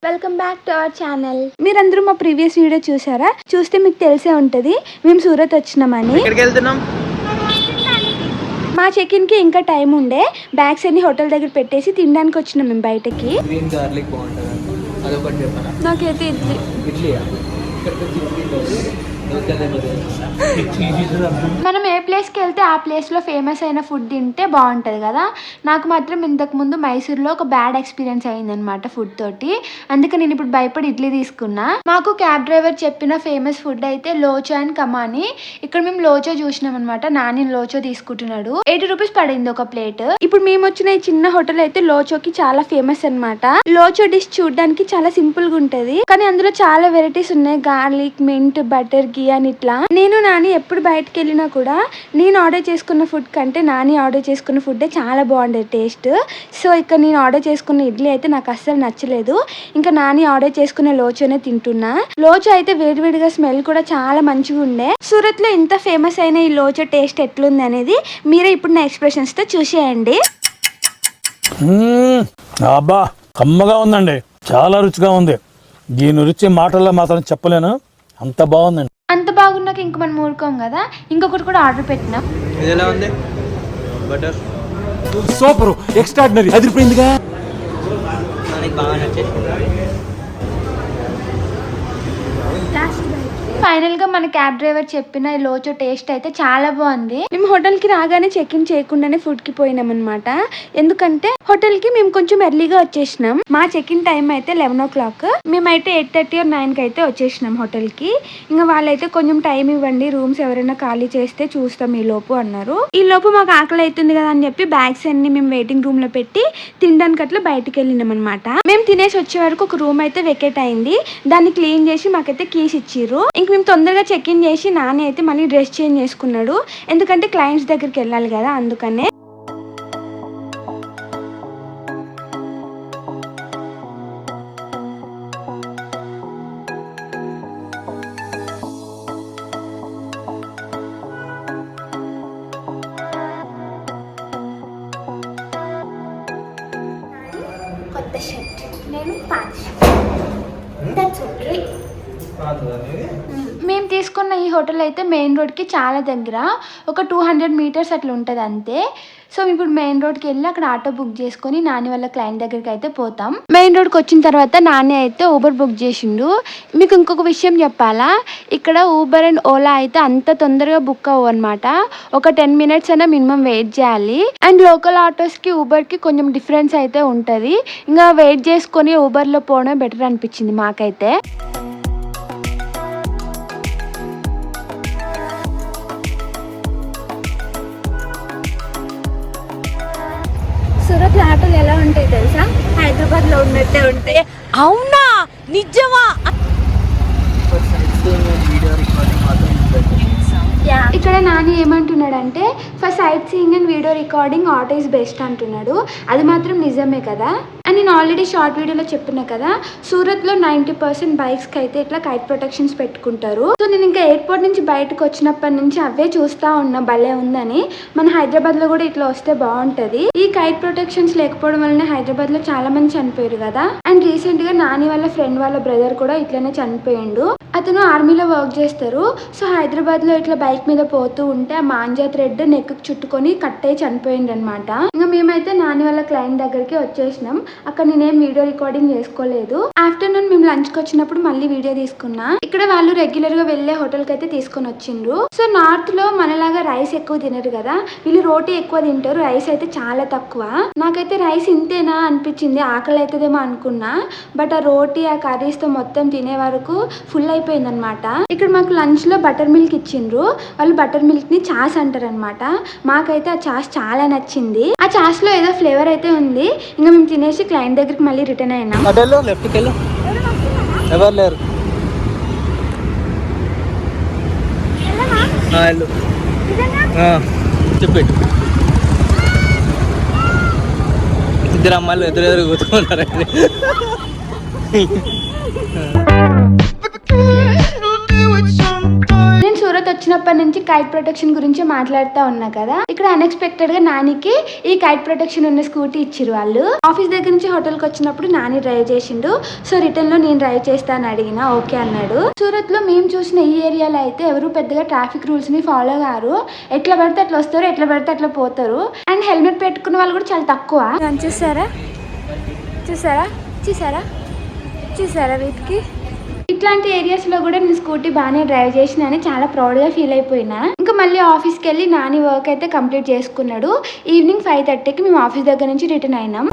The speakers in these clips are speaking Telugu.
Welcome back to our channel. మీరందరూ మా ప్రీవియస్ వీడియో చూసారా? చూస్తే మీకు తెలిసే ఉంటది మేము సూరత్ వచ్చినామని. మా చెక్ ఇన్ కి ఇంకా టైం ఉండే బ్యాగ్స్ అన్ని హోటల్ దగ్గర పెట్టేసి తినడానికి వచ్చినాం మేము బయటకి. నాకైతే మనం ఏ ప్లేస్కి వెళ్తే ఆ ప్లేస్లో ఫేమస్ అయిన ఫుడ్ తింటే బాగుంటుంది కదా. నాకు మాత్రం ఇంతకుముందు మైసూర్లో ఒక బ్యాడ్ ఎక్స్పీరియన్స్ అయిందనమాట ఫుడ్ తోటి. అందుకే నేను ఇప్పుడు భయపడి ఇడ్లీ తీసుకున్నా. మాకు క్యాబ్ డ్రైవర్ చెప్పిన ఫేమస్ ఫుడ్ అయితే లోచో అండ్ కమాని. ఇక్కడ మేము లోచో చూసినాం అనమాట. నాని లోచో తీసుకుంటున్నాడు. 80 రూపీస్ పడింది ఒక ప్లేట్. ఇప్పుడు మేము వచ్చిన ఈ చిన్న హోటల్ అయితే లోచోకి చాలా ఫేమస్ అనమాట. లోచో డిష్ చూడడానికి చాలా సింపుల్ గా ఉంటది, కానీ అందులో చాలా వెరైటీస్ ఉన్నాయి. గార్లిక్, మింట్, బటర్, ఘీ అని ఇట్లా. నేను నాని ఎప్పుడు బయటకు వెళ్ళినా కూడా నేను ఆర్డర్ చేసుకున్న ఫుడ్ కంటే నాని ఆర్డర్ చేసుకున్న ఫుడ్ చాలా బాగుండేది టేస్ట్. సో ఇక్కడ నేను ఆర్డర్ చేసుకున్న ఇడ్లీ అయితే నాకు అస్సలు నచ్చలేదు. ఇంకా నాని ఆర్డర్ చేసుకున్న లోచోనే తింటున్నా. లోచో అయితే వేడివేడిగా స్మెల్ కూడా చాలా మంచిగా ఉండే. సూరత్ లో ఇంత ఫేమస్ అయిన ఈ లోచో టేస్ట్ ఎట్లుంది అనేది మీరే ఇప్పుడు నా ఎక్స్ప్రెషన్స్ తో చూసేయండి. అబ్బా కమ్మగా ఉందండి, చాలా రుచిగా ఉంది. దీని రుచి మాటల్లో మాత్రం చెప్పలేను, అంత బాగుందండి. అంత బాగున్నాక ఇంక మనం ఊరుకోం కదా, ఇంకొకటి కూడా ఆర్డర్ పెట్టినాం. ఇది ఎలా ఉంది? బటర్ సూపర్, ఎక్స్ట్రాడినరీ, అదిరిపోయిందిగా. నాకు బాగా నచ్చేసింది. ఫైనల్ గా మన క్యాబ్ డ్రైవర్ చెప్పిన ఈ లోచో టేస్ట్ అయితే చాలా బాగుంది. మేము హోటల్ కి రాగానే చెక్ ఇన్ చేయకుండానే ఫుడ్ కి పోయినాం అనమాట. ఎందుకంటే హోటల్ కి మేము కొంచెం ఎర్లీగా వచ్చేసినాం. మా చెక్ ఇన్ టైం అయితే 11 o'clock. మేమైతే 8:30 or 9 అయితే వచ్చేసినాం హోటల్ కి. ఇంకా వాళ్ళైతే కొంచెం టైం ఇవ్వండి, రూమ్స్ ఎవరైనా ఖాళీ చేస్తే చూస్తాం ఈ లోపు అన్నారు. ఈ లోపు మాకు ఆకలి అవుతుంది కదా అని చెప్పి బ్యాగ్స్ అన్ని మేము వెయిటింగ్ రూమ్ లో పెట్టి తినడానికి అట్లా బయటకు వెళ్ళినాం అనమాట. మేము తినేసి వచ్చే వరకు ఒక రూమ్ అయితే వెకేట్ అయింది. దాన్ని క్లీన్ చేసి మాకైతే కీస్ ఇచ్చిర్రు. ఇంక మేము తొందరగా చెక్ ఇన్ చేసి నాని అయితే మళ్ళీ డ్రెస్ చేంజ్ చేసుకున్నాడు. ఎందుకంటే క్లయింట్స్ దగ్గరికి వెళ్ళాలి కదా, అందుకనే. కొత్త షర్ట్, నేను పాత షర్ట్. That's okay. మేము తీసుకున్న ఈ హోటల్ అయితే మెయిన్ రోడ్కి చాలా దగ్గర, ఒక 200 meters అట్లా ఉంటుంది అంతే. సో ఇప్పుడు మెయిన్ రోడ్కి వెళ్ళి అక్కడ ఆటో బుక్ చేసుకొని నాని వాళ్ళ క్లయింట్ దగ్గరికి అయితే పోతాం. మెయిన్ రోడ్కి వచ్చిన తర్వాత నాని అయితే ఊబర్ బుక్ చేసిండు. మీకు ఇంకొక విషయం చెప్పాలా, ఇక్కడ ఊబర్ అండ్ ఓలా అయితే అంత తొందరగా బుక్ అవ్వు అనమాట. ఒక 10 minutes అయినా మినిమం వెయిట్ చేయాలి. అండ్ లోకల్ ఆటోస్కి ఊబర్కి కొంచెం డిఫరెన్స్ అయితే ఉంటుంది. ఇంకా వెయిట్ చేసుకొని ఊబర్లో పోవడం బెటర్ అనిపించింది మాకైతే. సూరత్ ఆటోలు ఎలా ఉంటాయి తెలుసా? హైదరాబాద్ లో ఉన్నట్టే ఉంటాయి. అవునా, నిజమా? ఇక్కడ నాని ఏమంటున్నాడంటే for sight seeing and video recording auto is best అంటున్నాడు. అది మాత్రం నిజమే కదా. అండ్ నేను ఆల్రెడీ షార్ట్ వీడియోలో చెప్పినా కదా, సూరత్ లో 90% బైక్స్ కి అయితే ఇట్లా కైట్ ప్రొటెక్షన్స్ పెట్టుకుంటారు. సో నేను ఇంకా ఎయిర్పోర్ట్ నుంచి బయటకు వచ్చినప్పటి నుంచి అవే చూస్తా ఉన్నా, భలే ఉందని. మన హైదరాబాద్ లో కూడా ఇట్లా వస్తే బాగుంటది. ఈ కైట్ ప్రొటెక్షన్స్ లేకపోవడం వల్లనే హైదరాబాద్ లో చాలా మంది చనిపోయారు కదా. అండ్ రీసెంట్ గా నాని వాళ్ళ ఫ్రెండ్ వాళ్ళ బ్రదర్ కూడా ఇట్లనే చనిపోయిండు. అతను ఆర్మీలో వర్క్ చేస్తారు. సో హైదరాబాద్ లో ఇట్లా బైక్ మీద పోతూ ఉంటే ఆ మాంజా థ్రెడ్ నెక్ చుట్టుకొని కట్ అయి చనిపోయింది అనమాట. ఇంకా మేమైతే నాని వాళ్ళ క్లయింట్ దగ్గరికి వచ్చేసినాం. అక్కడ నేనేం వీడియో రికార్డింగ్ చేసుకోలేదు. ఆఫ్టర్నూన్ మేము లంచ్ కి వచ్చినప్పుడు మళ్ళీ వీడియో తీసుకున్నా. ఇక్కడ వాళ్ళు రెగ్యులర్ గా వెళ్లే హోటల్ కి అయితే తీసుకొని వచ్చిండ్రు. సో నార్త్ లో మనలాగా రైస్ ఎక్కువ తినరు కదా, వీళ్ళు రోటీ ఎక్కువ తింటారు, రైస్ అయితే చాలా తక్కువ. నాకైతే రైస్ ఇంతేనా అనిపించింది, ఆకలి అవుతుందేమో అనుకున్నా. బట్ ఆ రోటీ ఆ కర్రీస్ తో మొత్తం తినే వరకు ఫుల్ అయిపోయింది అనమాట. ఇక్కడ మాకు లంచ్ లో బటర్ మిల్క్ ఇచ్చిండ్రు. వాళ్ళు బటర్ మిల్క్ ని చాస్ అంటారు అనమాట. మాకైతే ఆ చాస్ చాలా నచ్చింది. ఆ చాస్ లో ఏదో ఫ్లేవర్ అయితే ఉంది. ఇంకా మేము తినేసి క్లయింట్ దగ్గరికి మళ్ళీ రిటర్న్ అయినాం. లెఫ్ట్కి వెళ్ళు, ఎవరు లేరు. చెప్పేటు ఇద్దరు అమ్మాయిలు ఎదురెదురు కూర్చున్నారండి. నేను సూరత్ వచ్చినప్పటి నుంచి కైట్ ప్రొటెక్షన్ గురించి మాట్లాడుతూ ఉన్నా కదా. ఇక్కడ ఇక్కడ అన్ఎక్స్పెక్టెడ్ గా నానికి ఈ కైట్ ప్రొటెక్షన్ ఉన్న స్కూటీ ఇచ్చిరు వాళ్ళు. ఆఫీస్ దగ్గర నుంచి హోటల్కి వచ్చినప్పుడు నాని డ్రైవ్ చేసిండు. సో రిటర్న్ లో నేను డ్రైవ్ చేస్తా అని అడిగిన, ఓకే అన్నాడు. సూరత్ లో మేము చూసిన ఈ ఏరియాలో అయితే ఎవరు పెద్దగా ట్రాఫిక్ రూల్స్ ని ఫాలో కారు. ఎట్లా పడితే అట్లా వస్తారు, ఎట్లా పడితే అట్లా పోతారు. అండ్ హెల్మెట్ పెట్టుకున్న వాళ్ళు కూడా చాలా తక్కువ. చూసారా చూసారా చూసారా చూసారా వీటికి. ఇట్లాంటి ఏరియాస్ లో కూడా నేను స్కూటీ బాగానే డ్రైవ్ చేసిన అని చాలా ప్రౌడ్ గా ఫీల్ అయిపోయినా. ఇంకా మళ్ళీ ఆఫీస్కి వెళ్ళి నాని వర్క్ అయితే కంప్లీట్ చేసుకున్నాడు. ఈవినింగ్ 5:30కి మేము ఆఫీస్ దగ్గర నుంచి రిటర్న్ అయినాం.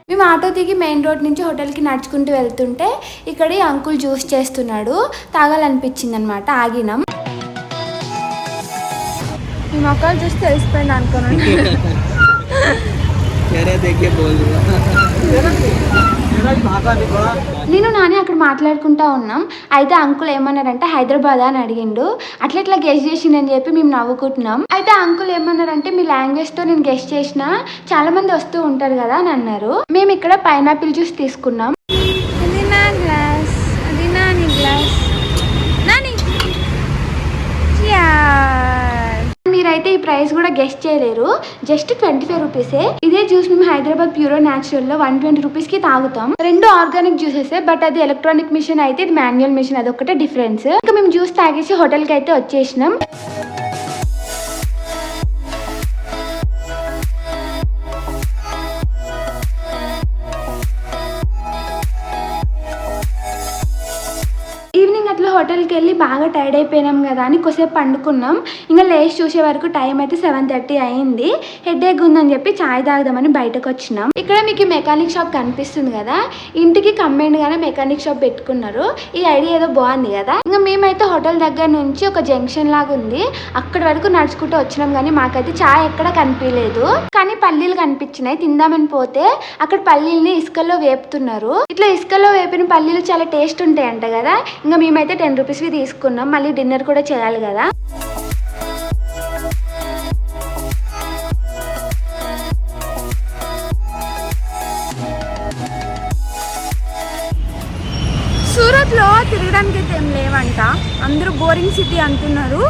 మేము ఆటో దిగి మెయిన్ రోడ్ నుంచి హోటల్కి నడుచుకుంటూ వెళ్తుంటే ఇక్కడ ఈ అంకుల్ జ్యూస్ చేస్తున్నాడు. తాగాలనిపించింది అనమాట, ఆగినాం. మీ మొక్కలు చూసి తెలిసిపోయింది అనుకున్నాను. నేను నాని అక్కడ మాట్లాడుకుంటా ఉన్నాం. అయితే అంకుల్ ఏమన్నారంటే హైదరాబాద్ అని అడిగిండు. అట్లా గెస్ట్ చేసిండని చెప్పి మేము నవ్వుకుంటున్నాం. అయితే అంకుల్ ఏమన్నారంటే మీ లాంగ్వేజ్ తో నేను గెస్ట్ చేసిన, చాలా మంది వస్తూ ఉంటారు కదా అని అన్నారు. మేము ఇక్కడ పైనాపిల్ జ్యూస్ తీసుకున్నాం. అది నా గ్లాస్, అది నాని గ్లాస్. నాని మీరైతే ఈ ప్రైస్ కూడా గెస్ట్ చేయలేరు. జస్ట్ 25 రూపీసే. ఇదే జ్యూస్ మేము హైదరాబాద్ ప్యూరో న్యాచురల్ లో 120 రూపీస్ కి తాగుతాం. రెండు ఆర్గానిక్ జ్యూసెస్, బట్ అది ఎలక్ట్రానిక్ మిషన్ అయితే ఇది మాన్యువల్ మిషన్, అదొక్కటే డిఫరెన్స్. ఇంకా మేము జ్యూస్ తాగేసి హోటల్ కి అయితే వచ్చేసినాం. ఈవినింగ్ అట్లా హోటల్కి వెళ్ళి బాగా టైర్డ్ అయిపోయినాం కదా అని కొద్దిసేపు పండుకున్నాం. ఇంకా లేచి చూసే వరకు టైం అయితే 7:30 అయింది. హెడేక్ ఉందని చెప్పి చాయ్ తాగుదామని బయటకు వచ్చినాం. ఇక్కడ మీకు మెకానిక్ షాప్ కనిపిస్తుంది కదా, ఇంటికి కంబైన్డ్ గానే మెకానిక్ షాప్ పెట్టుకున్నారు. ఈ ఐడియా ఏదో బాగుంది కదా. ఇంకా మేమైతే హోటల్ దగ్గర నుంచి ఒక జంక్షన్ లాగా ఉంది, అక్కడి వరకు నడుచుకుంటూ వచ్చినాం. కానీ మాకైతే చాయ్ ఎక్కడ కనిపించలేదు. కానీ పల్లీలు కనిపించినాయి. తిందామని పోతే అక్కడ పల్లీల్ని ఇసుకల్లో వేపుతున్నారు. ఇట్లా ఇసుకల్లో వేపిన పల్లీలు చాలా టేస్ట్ ఉంటాయంట కదా. ఇంకా మేమైతే 10 రూపీస్వి తీసుకున్నాం. మళ్ళీ డిన్నర్ కూడా చేయాలి కదా. సూరత్లో తిరగడానికి అయితే ఏం లేవంట, అందరూ బోరింగ్ సిటీ అంటున్నారు.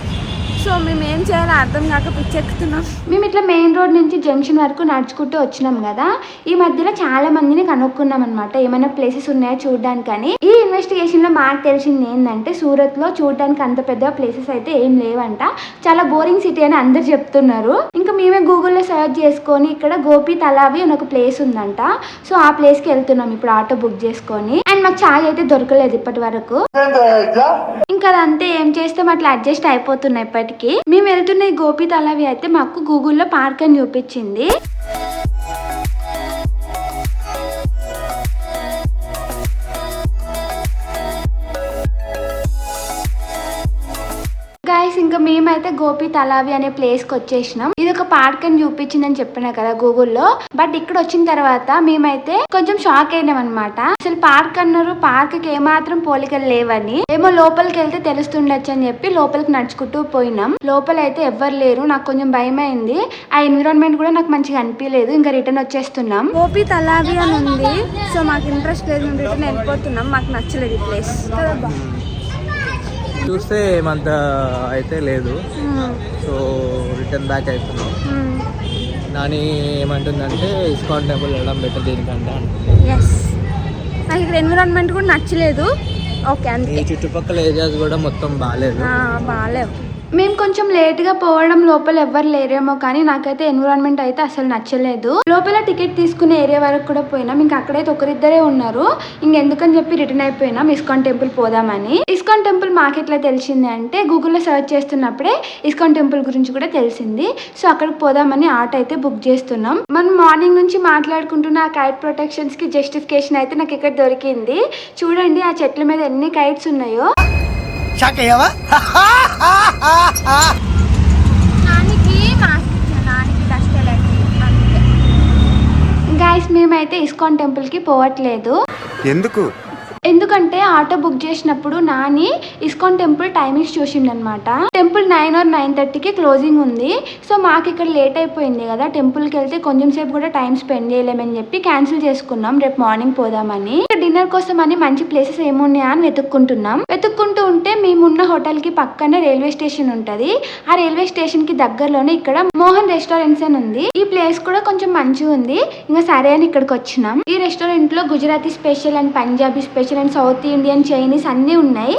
సో మేము ఏం చేయాలో అర్థం కాక పిచ్చెక్కుతున్నాం. మేము ఇట్లా మెయిన్ రోడ్ నుంచి జంక్షన్ వరకు నడుచుకుంటూ వచ్చినాం కదా. ఈ మధ్యలో చాలా మందిని కనుక్కున్నాం అనమాట, ఏమైనా ప్లేసెస్ ఉన్నాయో చూడడానికి అని. ఈ ఇన్వెస్టిగేషన్ లో మాకు తెలిసింది ఏంటంటే సూరత్ లో చూడడానికి అంత పెద్ద ప్లేసెస్ అయితే ఏం లేవంట, చాలా బోరింగ్ సిటీ అని అందరు చెప్తున్నారు. ఇంకా మేమే గూగుల్లో సర్చ్ చేసుకొని ఇక్కడ గోపి తలావి అని ఒక ప్లేస్ ఉందంట. సో ఆ ప్లేస్ కి వెళ్తున్నాం ఇప్పుడు ఆటో బుక్ చేసుకొని. అండ్ మాకు చాయ్ అయితే దొరకలేదు ఇప్పటి వరకు. ఇంకా అదంతే, ఏం చేస్తాం అట్లా అడ్జస్ట్ అయిపోతున్నాయి. ఇప్పటికి మేము వెళ్తున్న ఈ గోపి తలావి అయితే మాకు గూగుల్లో పార్క్ అని చూపించింది. గైస్ ఇంకా మేమైతే గోపి తలావి అనే ప్లేస్ కి వచ్చేసినాం. ఇది ఒక పార్క్ అని చూపించిందని చెప్పినా కదా గూగుల్లో. బట్ ఇక్కడ వచ్చిన తర్వాత మేమైతే కొంచెం షాక్ అయినాం అనమాట. అసలు పార్క్ అన్నారు, పార్క్ కి ఏమాత్రం పోలికలు లేవని. ఏమో లోపలికి వెళ్తే తెలుస్తుండొచ్చు అని చెప్పి లోపలికి నడుచుకుంటూ పోయినాం. లోపల అయితే ఎవ్వరు లేరు, నాకు కొంచెం భయం అయింది. ఆ ఎన్విరాన్మెంట్ కూడా నాకు మంచిగా అనిపించలేదు. ఇంకా రిటర్న్ వచ్చేస్తున్నాం. గోపి తలావి అని ఉంది. సో మాకు ఇంట్రెస్ట్ లేదు, రిటర్న్ వెళ్ళిపోతున్నాం. మాకు నచ్చలేదు ఈ ప్లేస్. చూస్తే ఏమంత అయితే లేదు. సో రిటర్న్ బ్యాక్ అవుతున్నాం. నాని ఏమంటుందంటే ఇస్కాన్ టెంపుల్ వెళ్ళడం బెటర్ దీనికంటే. నాకు ఇక్కడ ఎన్విరాన్మెంట్ కూడా నచ్చలేదు. ఓకే అంతే. ఈ చుట్టుపక్కల ఏరియాస్ కూడా మొత్తం బాగాలేవు. మేము కొంచెం లేట్ గా పోవడం, లోపల ఎవ్వరు లేరేమో కానీ నాకైతే ఎన్విరాన్మెంట్ అయితే అసలు నచ్చలేదు. లోపల టికెట్ తీసుకునే ఏరియా వరకు కూడా పోయినాం. ఇంకా అక్కడైతే ఒకరిద్దరే ఉన్నారు. ఇంకెందుకని చెప్పి రిటర్న్ అయిపోయినాం ఇస్కాన్ టెంపుల్ పోదామని. ఇస్కాన్ టెంపుల్ మాకెట్లా తెలిసింది అంటే గూగుల్లో సర్చ్ చేస్తున్నప్పుడే ఇస్కాన్ టెంపుల్ గురించి కూడా తెలిసింది. సో అక్కడికి పోదామని ఆటో అయితే బుక్ చేస్తున్నాం. మనం మార్నింగ్ నుంచి మాట్లాడుకుంటున్న ఆ కైట్ ప్రొటెక్షన్స్ కి జస్టిఫికేషన్ అయితే నాకు ఇక్కడ దొరికింది. చూడండి ఆ చెట్ల మీద ఎన్ని కైట్స్ ఉన్నాయో. గైస్ మేమైతే ఇస్కాన్ టెంపుల్ కి పోవట్లేదు. ఎందుకు? ఎందుకంటే ఆటో బుక్ చేసినప్పుడు నాని ఇస్కాన్ టెంపుల్ టైమింగ్స్ చూసిండనమాట. టెంపుల్ 9 or 9:30కి క్లోజింగ్ ఉంది. సో మాకు ఇక్కడ లేట్ అయిపోయింది కదా, టెంపుల్కి వెళ్తే కొంచెం సేపు కూడా టైం స్పెండ్ చేయలేమని చెప్పి క్యాన్సిల్ చేసుకున్నాం, రేపు మార్నింగ్ పోదామని. డిన్నర్ కోసం అని మంచి ప్లేసెస్ ఏమున్నాయా అని వెతుక్కుంటూ ఉంటే మేమున్న హోటల్ కి పక్కనే రైల్వే స్టేషన్ ఉంటది. ఆ రైల్వే స్టేషన్ కి దగ్గరలోనే ఇక్కడ మోహన్ రెస్టారెంట్స్ అని ఉంది. ఈ ప్లేస్ కూడా కొంచెం మంచిగా ఉంది. ఇంకా సరే అని ఇక్కడికి వచ్చినాం. ఈ రెస్టారెంట్ లో Gujarati special and Punjabi special and south Indian, Chinese అన్ని ఉన్నాయి.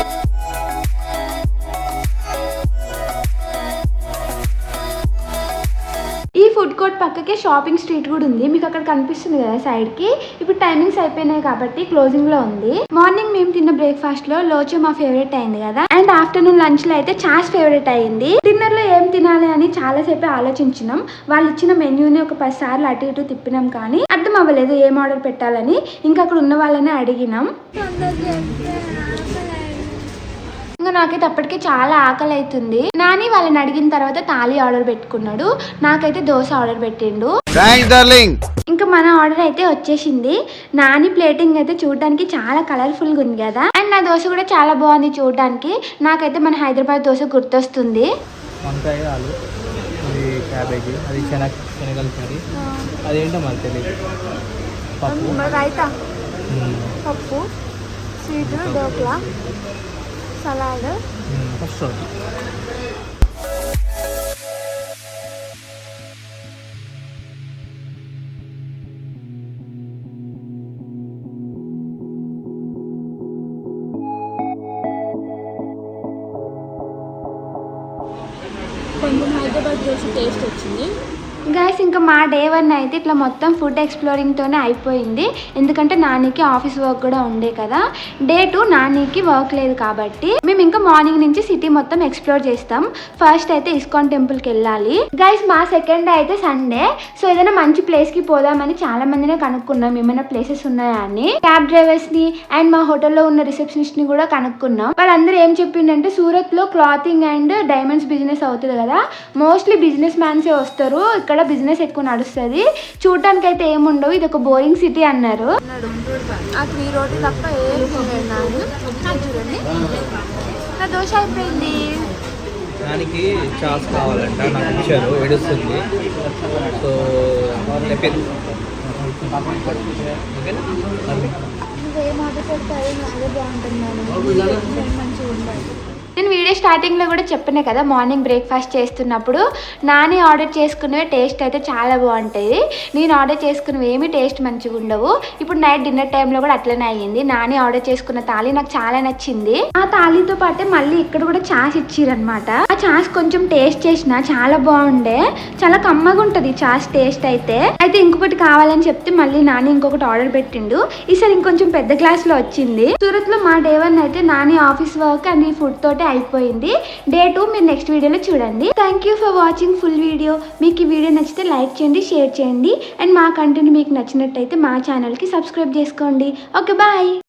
ఈ ఫుడ్ కోర్ట్ పక్కకే షాపింగ్ స్ట్రీట్ కూడా ఉంది. మీకు అక్కడ కనిపిస్తుంది కదా సైడ్ కి. ఇప్పుడు టైమింగ్స్ అయిపోయినాయి కాబట్టి క్లోజింగ్ లో ఉంది. మార్నింగ్ మేము తిన్న బ్రేక్ఫాస్ట్ లో లోచో మా ఫేవరెట్ అయింది కదా, అండ్ ఆఫ్టర్నూన్ లంచ్ లో అయితే చాస్ ఫేవరెట్ అయింది. డిన్నర్ లో ఏం తినాలి అని చాలా సేపు ఆలోచించినాం. వాళ్ళు ఇచ్చిన మెన్యూని ఒక 10 సార్లు అటు ఇటు తిప్పినాం కానీ అర్థం అవ్వలేదు ఏం ఆర్డర్ పెట్టాలని. ఇంకా అక్కడ ఉన్న వాళ్ళనే అడిగినాం. ఇంకా నాకైతే అప్పటికే చాలా ఆకలి అవుతుంది. నాని వాళ్ళని అడిగిన తర్వాత తాళి ఆర్డర్ పెట్టుకున్నాడు, నాకైతే దోశ ఆర్డర్ పెట్టిండు. ఇంకా మన ఆర్డర్ అయితే వచ్చేసింది. నాని ప్లేటింగ్ అయితే చూడడానికి చాలా కలర్ఫుల్ గా ఉంది కదా, అండ్ నా దోశ కూడా చాలా బాగుంది చూడడానికి. నాకైతే మన హైదరాబాద్ దోశ గుర్తొస్తుంది. వంకాయ ఆలు, అది క్యాబేజీ, అది శనగల కర్రీ, అదేంటో మనకు తెలియదు. పప్పు, రైతా, పప్పు, స్వీట్, డోక్లా, సలాడ్, ఫస్ట్ రోటీ. కొంచెం హైదరాబాద్ దోశ టేస్ట్ వచ్చింది. గైస్ ఇంకా మా డే 1 అయితే ఇట్లా మొత్తం ఫుడ్ ఎక్స్ప్లోరింగ్తోనే అయిపోయింది. ఎందుకంటే నానికి ఆఫీస్ వర్క్ కూడా ఉండే కదా. డే 2 నానికి వర్క్ లేదు కాబట్టి మేము ఇంకా మార్నింగ్ నుంచి సిటీ మొత్తం ఎక్స్ప్లోర్ చేస్తాం. ఫస్ట్ అయితే ఇస్కాన్ టెంపుల్కి వెళ్ళాలి. గైస్ మా సెకండ్ డే అయితే సండే. సో ఏదైనా మంచి ప్లేస్కి పోదామని చాలా మందినే కనుక్కున్నాం ఏమైనా ప్లేసెస్ ఉన్నాయా అని. క్యాబ్ డ్రైవర్స్ని అండ్ మా హోటల్లో ఉన్న రిసెప్షనిస్ట్ని కూడా కనుక్కున్నాం. వాళ్ళందరూ ఏం చెప్పిండంటే సూరత్లో క్లాతింగ్ అండ్ డైమండ్స్ బిజినెస్ అవుతుంది కదా, మోస్ట్లీ బిజినెస్ మ్యాన్సే వస్తారు, ఇక్కడ బిజినెస్ ఎక్కువ నడుస్తుంది, చూడటానికి అయితే ఏముండవు, ఇది ఒక బోరింగ్ సిటీ అన్నారు. ఆ 3 రోటీ తప్ప ఏం చూడండి. నా దోశ అయిపోయింది. దానికి చాస్ కావాలంట, నాకు ఇచ్చారు, ఏడుస్తుంది. సో చెప్పింది ఏం ఆర్డర్ పెడతారు, అదే బాగుంటుంది, మంచిగా ఉండాలి. నేను వీడియో స్టార్టింగ్లో కూడా చెప్పినా కదా, మార్నింగ్ బ్రేక్ఫాస్ట్ చేస్తున్నప్పుడు నాని ఆర్డర్ చేసుకునేవి టేస్ట్ అయితే చాలా బాగుంటాయి, నేను ఆర్డర్ చేసుకునేవి ఏమి టేస్ట్ మంచిగా ఉండవు. ఇప్పుడు నైట్ డిన్నర్ టైంలో కూడా అట్లనే అయ్యింది. నాని ఆర్డర్ చేసుకున్న తాళి నాకు చాలా నచ్చింది. ఆ తాళితో పాటే మళ్ళీ ఇక్కడ కూడా చాస్ ఇచ్చిరనమాట. ఆ చాస్ కొంచెం టేస్ట్ చేసిన చాలా బాగుండే, చాలా కమ్మగా ఉంటుంది చాస్ టేస్ట్ అయితే. ఇంకొకటి కావాలని చెప్తే మళ్ళీ నాని ఇంకొకటి ఆర్డర్ పెట్టిండు. ఈసారి ఇంకొంచెం పెద్ద గ్లాస్ లో వచ్చింది. సూరత్ లో మా డే 1 అయితే నాని ఆఫీస్ వర్క్ అండ్ ఈ ఫుడ్ తోటి అయిపోయింది. డే 2 మీరు నెక్స్ట్ వీడియోలో చూడండి. Thank you for watching full video. మీకు ఈ వీడియో నచ్చితే లైక్ చేయండి, షేర్ చేయండి, అండ్ మా కంటెంట్ మీకు నచ్చినట్టయితే మా ఛానల్కి సబ్స్క్రైబ్ చేసుకోండి. Okay bye.